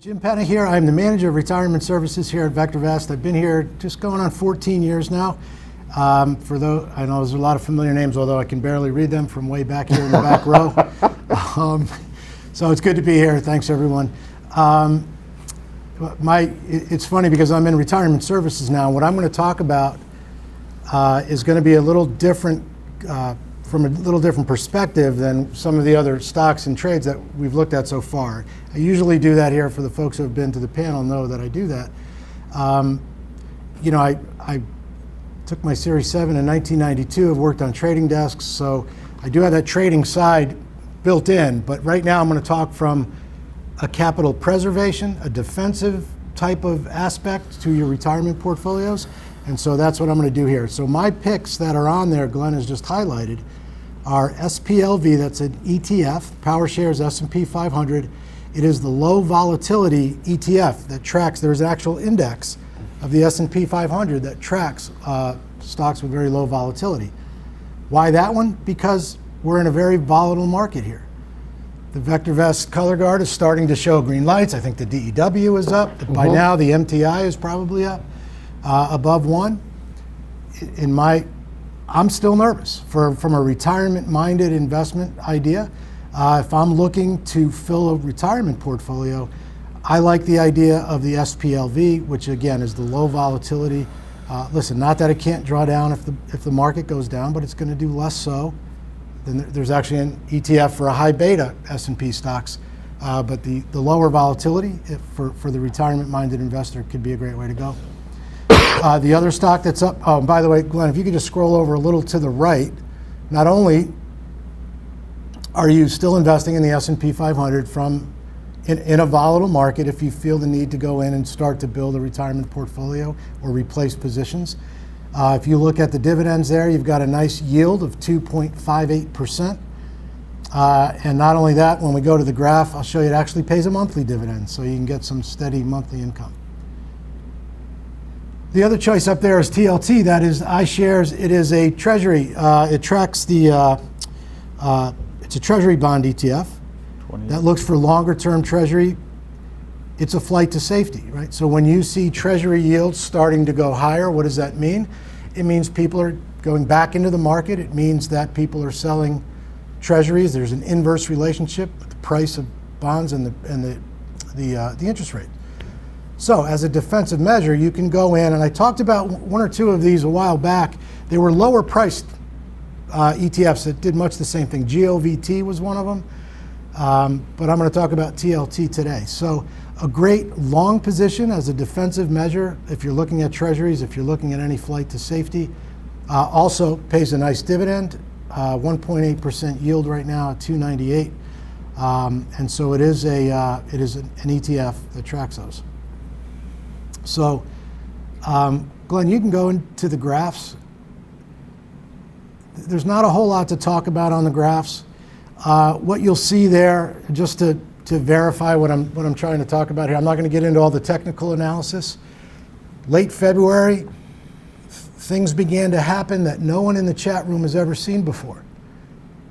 Jim Penna here. I'm the manager of retirement services here at VectorVest. I've been here just going on 14 years now. For those, I know there's a lot of familiar names, although I can barely read them from way back here in the back row. So it's good to be here. Thanks, everyone. It's funny because I'm in retirement services now. What I'm going to talk about is going to be a little different, from a little different perspective than some of the other stocks and trades that we've looked at so far. I usually do that here. For the folks who have been to the panel know that I do that. I took my Series 7 in 1992. I've worked on trading desks, so I do have that trading side built in. But right now I'm going to talk from a capital preservation, a defensive type of aspect to your retirement portfolios. And so that's what I'm going to do here. So my picks that are on there, Glenn has just highlighted, are SPLV, that's an ETF, PowerShares S&P 500. It is the low volatility ETF that tracks, there's an actual index of the S&P 500 that tracks stocks with very low volatility. Why that one? Because we're in a very volatile market here. The VectorVest color guard is starting to show green lights. I think the DEW is up. By now the MTI is probably up above 1. I'm still nervous from a retirement-minded investment idea. If I'm looking to fill a retirement portfolio, I like the idea of the SPLV, which again is the low volatility. Listen, not that it can't draw down if the market goes down, but it's going to do less so. Then there's actually an ETF for a high beta S&P stocks, but the lower volatility for the retirement-minded investor could be a great way to go. The other stock that's up, oh, and by the way, Glenn, if you could just scroll over a little to the right, not only are you still investing in the S&P 500 in a volatile market if you feel the need to go in and start to build a retirement portfolio or replace positions. If you look at the dividends there, you've got a nice yield of 2.58%. And not only that, when we go to the graph, I'll show you it actually pays a monthly dividend, so you can get some steady monthly income. The other choice up there is TLT, that is iShares. It is a treasury. It tracks it's a treasury bond ETF that looks for longer term treasury. It's a flight to safety, right? So when you see treasury yields starting to go higher, what does that mean? It means people are going back into the market. It means that people are selling treasuries. There's an inverse relationship with the price of bonds and the interest rate. So as a defensive measure, you can go in, and I talked about one or two of these a while back. They were lower priced ETFs that did much the same thing. GOVT was one of them, but I'm going to talk about TLT today. So a great long position as a defensive measure if you're looking at treasuries, if you're looking at any flight to safety. Also pays a nice dividend, 1.8% yield right now at 298. And so it is an ETF that tracks those. So, Glenn, you can go into the graphs. There's not a whole lot to talk about on the graphs. What you'll see there, just to verify what I'm trying to talk about here, I'm not going to get into all the technical analysis. Late February, things began to happen that no one in the chat room has ever seen before.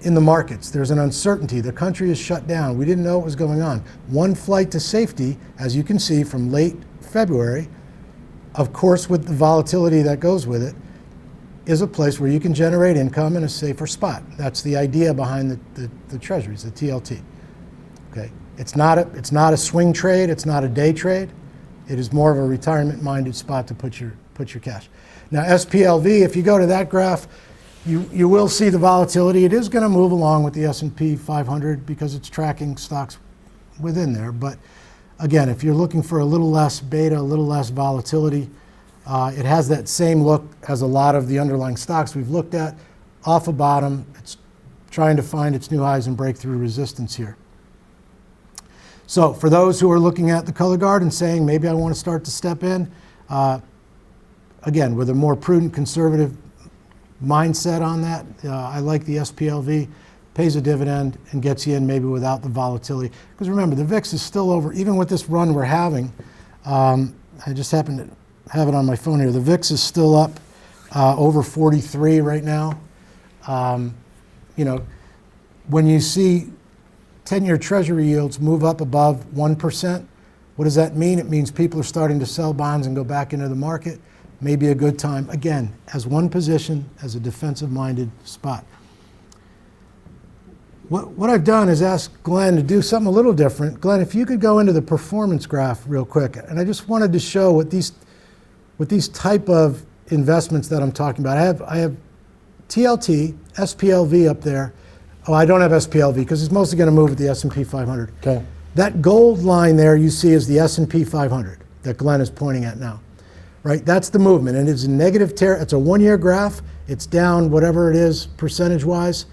In the markets, there's an uncertainty. The country is shut down. We didn't know what was going on. One flight to safety, as you can see from late February, of course with the volatility that goes with it, is a place where you can generate income in a safer spot. That's the idea behind the treasuries, the TLT. Okay, it's not a swing trade. It's not a day trade. It is more of a retirement-minded spot to put your cash. Now SPLV, if you go to that graph, you will see the volatility. It is going to move along with the S&P 500 because it's tracking stocks within there. But again, if you're looking for a little less beta, a little less volatility, it has that same look as a lot of the underlying stocks we've looked at. Off a bottom, it's trying to find its new highs and break through resistance here. So for those who are looking at the color guard and saying, maybe I want to start to step in, again, with a more prudent, conservative mindset on that, I like the SPLV. Pays a dividend and gets you in maybe without the volatility. Because remember, the VIX is still over, even with this run we're having. I just happen to have it on my phone here. The VIX is still up over 43 right now. When you see 10-year treasury yields move up above 1%, What does that mean? It means people are starting to sell bonds and go back into the market. Maybe a good time, again, as one position, as a defensive-minded spot. What I've done is ask Glenn to do something a little different. Glenn, if you could go into the performance graph real quick. And I just wanted to show what these type of investments that I'm talking about. I have TLT, SPLV up there. Oh, I don't have SPLV because it's mostly going to move with the S&P 500. Okay. That gold line there you see is the S&P 500 that Glenn is pointing at now. Right, that's the movement, and it's a negative it's a one-year graph. It's down whatever it is percentage-wise,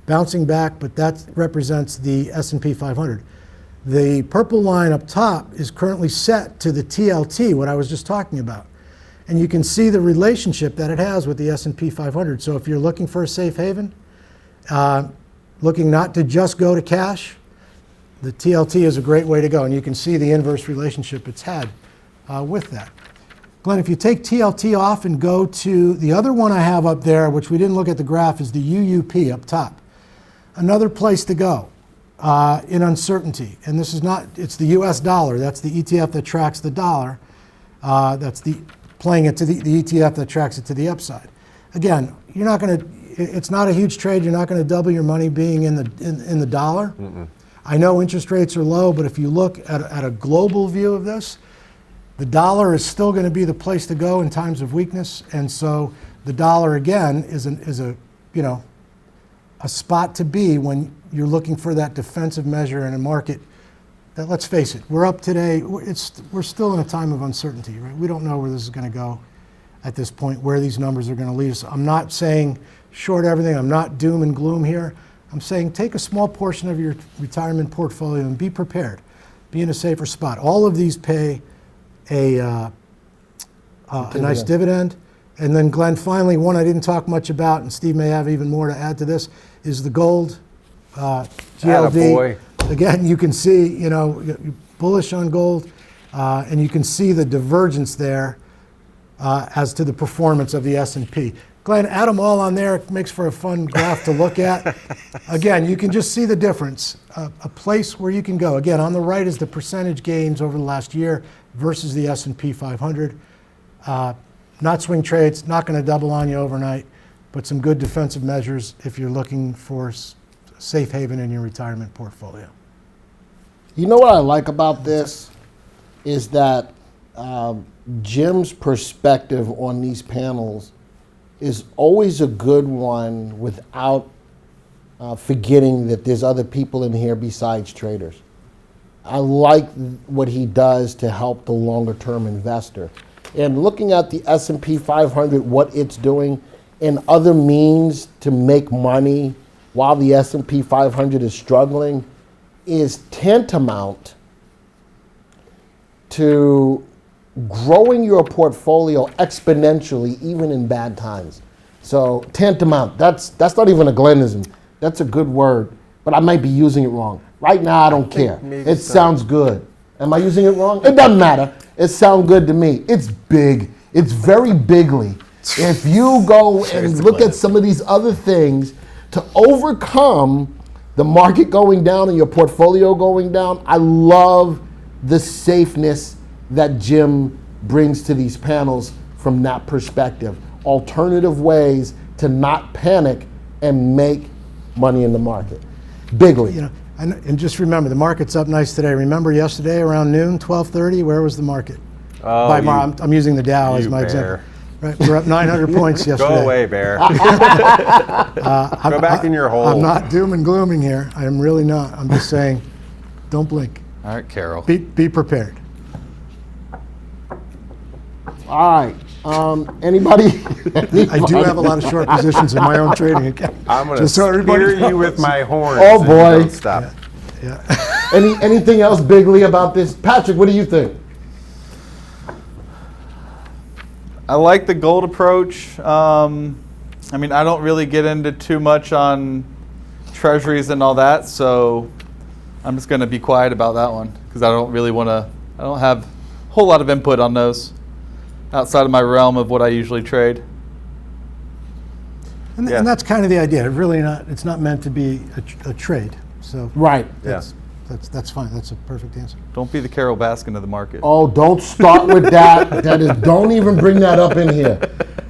bouncing back, but that represents the S&P 500. The purple line up top is currently set to the TLT, what I was just talking about. And you can see the relationship that it has with the S&P 500. So if you're looking for a safe haven, looking not to just go to cash, the TLT is a great way to go. And you can see the inverse relationship it's had with that. Glenn, if you take TLT off and go to the other one I have up there, which we didn't look at the graph, is the UUP up top. Another place to go in uncertainty. And this is not, it's the US dollar. That's the ETF that tracks the dollar. That's playing it to the ETF that tracks it to the upside. Again, you're not going to, it's not a huge trade. You're not going to double your money being in the dollar. Mm-mm. I know interest rates are low, but if you look at a global view of this, the dollar is still going to be the place to go in times of weakness, and so the dollar again is a spot to be when you're looking for that defensive measure in a market that, let's face it, we're up today. We're still in a time of uncertainty, right? We don't know where this is going to go at this point, where these numbers are going to lead us. I'm not saying short everything. I'm not doom and gloom here. I'm saying take a small portion of your retirement portfolio and be prepared. Be in a safer spot. All of these pay a nice dividend. And then Glenn, finally, one I didn't talk much about, and Steve may have even more to add to this, is the gold GLD. Again, you can see, you're bullish on gold, and you can see the divergence there as to the performance of the S&P. Glenn, add them all on there. It makes for a fun graph to look at. Again, you can just see the difference, a place where you can go. Again, on the right is the percentage gains over the last year versus the S&P 500. Not swing trades, not going to double on you overnight, but some good defensive measures if you're looking for a safe haven in your retirement portfolio. You know what I like about this is that Jim's perspective on these panels is always a good one without forgetting that there's other people in here besides traders. I like what he does to help the longer term investor. And looking at the S&P 500, what it's doing, and other means to make money while the S&P 500 is struggling is tantamount to growing your portfolio exponentially even in bad times. So tantamount, that's not even a Glennism. That's a good word, but I might be using it wrong. Right now, I don't care. It sounds good. Am I using it wrong? It doesn't matter. It sounds good to me. It's big. It's very bigly. If you go and look at some of these other things to overcome the market going down and your portfolio going down, I love the safeness that Jim brings to these panels from that perspective. Alternative ways to not panic and make money in the market. Bigly. And just remember, the market's up nice today. Remember yesterday around noon, 12:30, where was the market? Oh, I'm using the Dow as my example. Right, we're up 900 points yesterday. Go away, Bear. Go back in your hole. I'm not doom and glooming here. I am really not. I'm just saying, don't blink. All right, Carol. Be prepared. All right. Anybody? I do have a lot of short positions in my own trading account. I'm going to spear you with my horns. Oh, boy. Don't stop. Yeah. Anything else bigly about this? Patrick, what do you think? I like the gold approach. I don't really get into too much on treasuries and all that, so I'm just going to be quiet about that one because I don't have a whole lot of input on those outside of my realm of what I usually trade. And that's kind of the idea. It's not meant to be a trade. So right. Yeah. That's fine. That's a perfect answer. Don't be the Carol Baskin of the market. Oh, don't start with that. Don't even bring that up in here.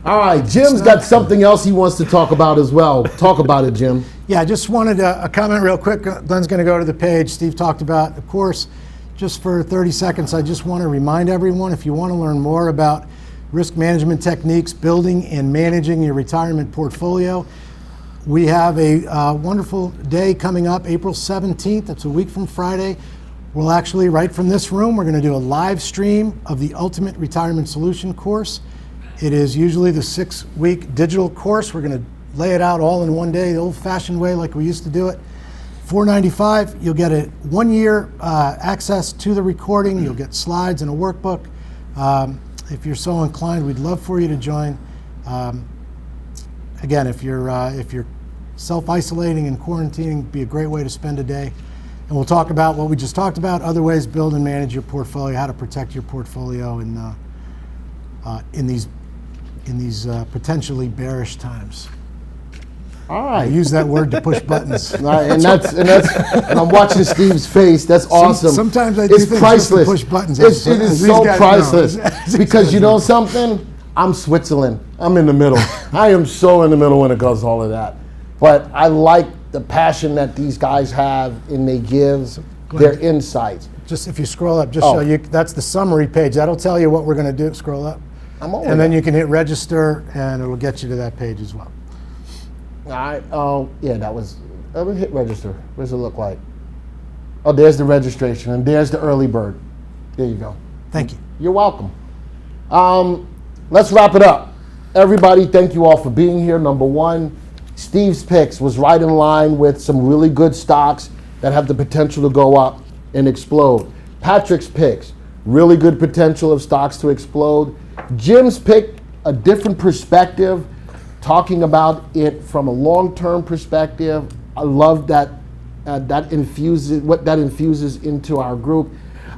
All right, Jim's got something else he wants to talk about as well. Talk about it, Jim. Yeah, I just wanted a comment real quick. Glenn's going to go to the page Steve talked about. Of course, just for 30 seconds, I just want to remind everyone, if you want to learn more about risk management techniques, building and managing your retirement portfolio, we have a wonderful day coming up, April 17th. It's a week from Friday. We'll actually, right from this room, we're going to do a live stream of the Ultimate Retirement Solution course. It is usually the 6-week digital course. We're going to lay it out all in one day, the old-fashioned way like we used to do it. $495, you'll get a 1-year access to the recording. You'll get slides and a workbook. If you're so inclined, we'd love for you to join. Again, if you're self-isolating and quarantining, it'd be a great way to spend a day. And we'll talk about what we just talked about, other ways to build and manage your portfolio, how to protect your portfolio in these potentially bearish times. All I right. use that word to push buttons. All right, and I'm watching Steve's face. That's awesome. Sometimes I do it's things priceless. just to push buttons. It As is these so guys priceless know. because you know something. I'm Switzerland. I'm in the middle. I am so in the middle when it comes to all of that. But I like the passion that these guys have, and they give their insights. Just if you scroll up, just Oh. show you, that's the summary page. That'll tell you what we're going to do. Scroll up. I'm over And then that. you can hit register, and it'll get you to that page as well. All right. Oh, yeah, that was. Let me hit register. What does it look like? Oh, there's the registration, and there's the early bird. There you go. Thank you. You're welcome. Let's wrap it up. Everybody, thank you all for being here. Number one, Steve's picks was right in line with some really good stocks that have the potential to go up and explode. Patrick's picks, really good potential of stocks to explode. Jim's pick, a different perspective, talking about it from a long-term perspective. I love that that infuses into our group.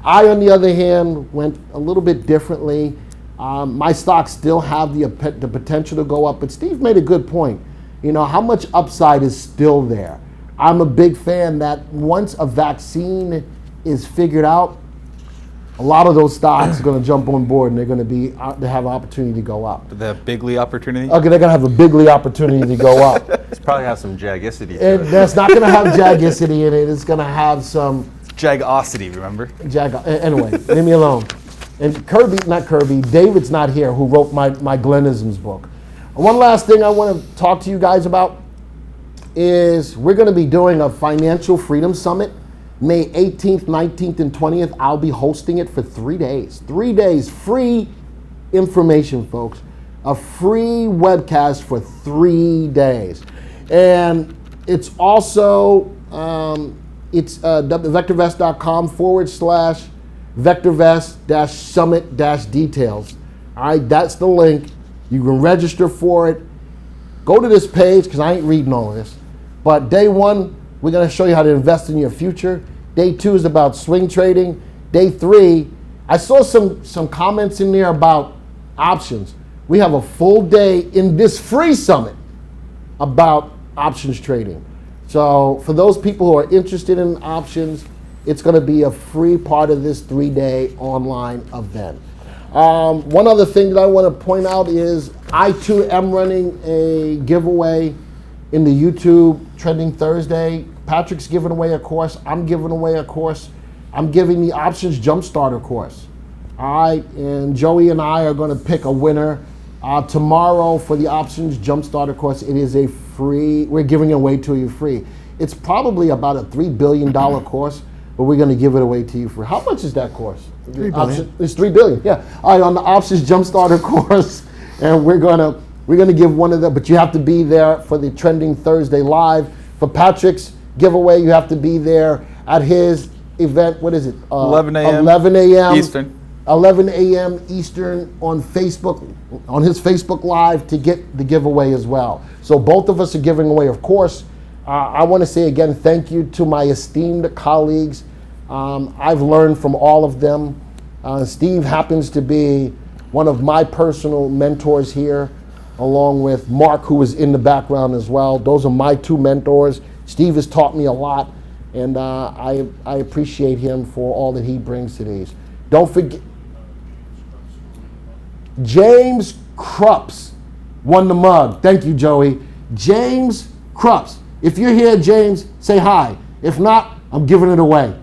I, on the other hand, went a little bit differently. My stocks still have the potential to go up, but Steve made a good point. You know, how much upside is still there? I'm a big fan that once a vaccine is figured out, a lot of those stocks are going to jump on board, and they're going to they have an opportunity to go up. The bigly opportunity. Okay, they're going to have a bigly opportunity to go up. It's probably have some jaggicity to And it. that's not going to have jaggicity in it. It's going to have some Jagosity, remember? Anyway, leave me alone. And David's not here, who wrote my Glenisms book. One last thing I want to talk to you guys about is we're going to be doing a Financial Freedom Summit, May 18th, 19th, and 20th. I'll be hosting it for 3 days. 3 days, free information, folks. A free webcast for 3 days. And it's also, it's VectorVest.com/ VectorVest-Summit-Details. All right, that's the link. You can register for it. Go to this page, because I ain't reading all of this. But day one, we're going to show you how to invest in your future. Day two is about swing trading. Day three, I saw some comments in there about options. We have a full day in this free summit about options trading. So for those people who are interested in options, it's going to be a free part of this 3-day online event. One other thing that I want to point out is I too am running a giveaway in the YouTube Trending Thursday. Patrick's giving away a course. I'm giving away a course. I'm giving the Options Jumpstarter course. All right, and Joey and I are going to pick a winner tomorrow for the Options Jumpstarter course. It is a free. We're giving it away to you free. It's probably about a $3 billion course, but we're going to give it away to you for how much is that course? $3 billion. It's $3 billion. Yeah. All right, on the Options Jumpstarter course, and we're gonna give one of them, but you have to be there for the Trending Thursday live. For Patrick's giveaway, you have to be there at his event. What is it? 11 a.m. 11 a.m. Eastern. 11 a.m. Eastern on Facebook, on his Facebook Live to get the giveaway as well. So both of us are giving away, of course. I want to say again, thank you to my esteemed colleagues. I've learned from all of them. Steve happens to be one of my personal mentors here, along with Mark, who is in the background as well. Those are my two mentors. Steve has taught me a lot, And I appreciate him for all that he brings to these. Don't forget, James Krupps won the mug. Thank you, Joey. James Krupps. If you're here, James, say hi. If not, I'm giving it away.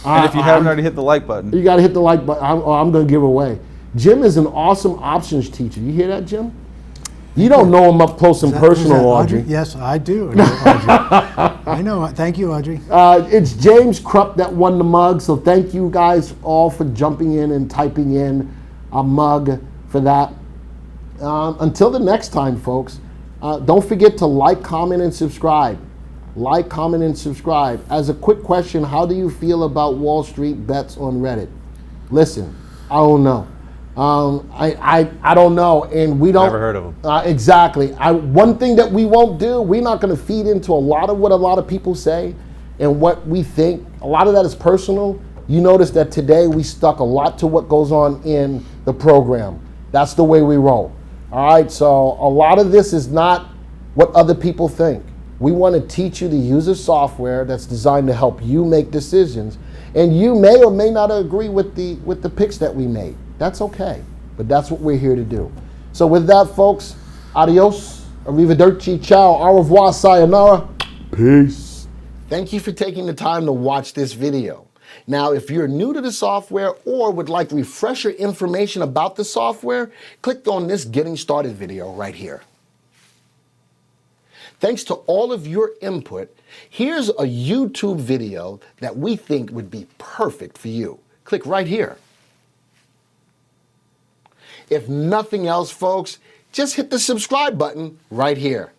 And if you haven't already hit the like button. You got to hit the like button. I'm going to give it away. Jim is an awesome options teacher. You hear that, Jim? You don't know him up close and personal, Audrey. Yes, I do. I know Audrey. I know. Thank you, Audrey. It's James Krupp that won the mug, so thank you guys all for jumping in and typing in a mug for that. Until the next time, folks, don't forget to like, comment, and subscribe. Like, comment, and subscribe. As a quick question, how do you feel about Wall Street bets on Reddit? Listen, I don't know. I don't know, and we don't. Never heard of them. Exactly. One thing that we won't do, we're not going to feed into a lot of what a lot of people say and what we think. A lot of that is personal. You notice that today we stuck a lot to what goes on in the program. That's the way we roll. All right, so a lot of this is not what other people think. We want to teach you to use a software that's designed to help you make decisions, and you may or may not agree with the picks that we made. That's okay, but that's what we're here to do. So with that, folks, adios, arrivederci, ciao, au revoir, sayonara, peace. Thank you for taking the time to watch this video. Now, if you're new to the software or would like refresher information about the software, click on this Getting Started video right here. Thanks to all of your input, here's a YouTube video that we think would be perfect for you. Click right here. If nothing else, folks, just hit the subscribe button right here.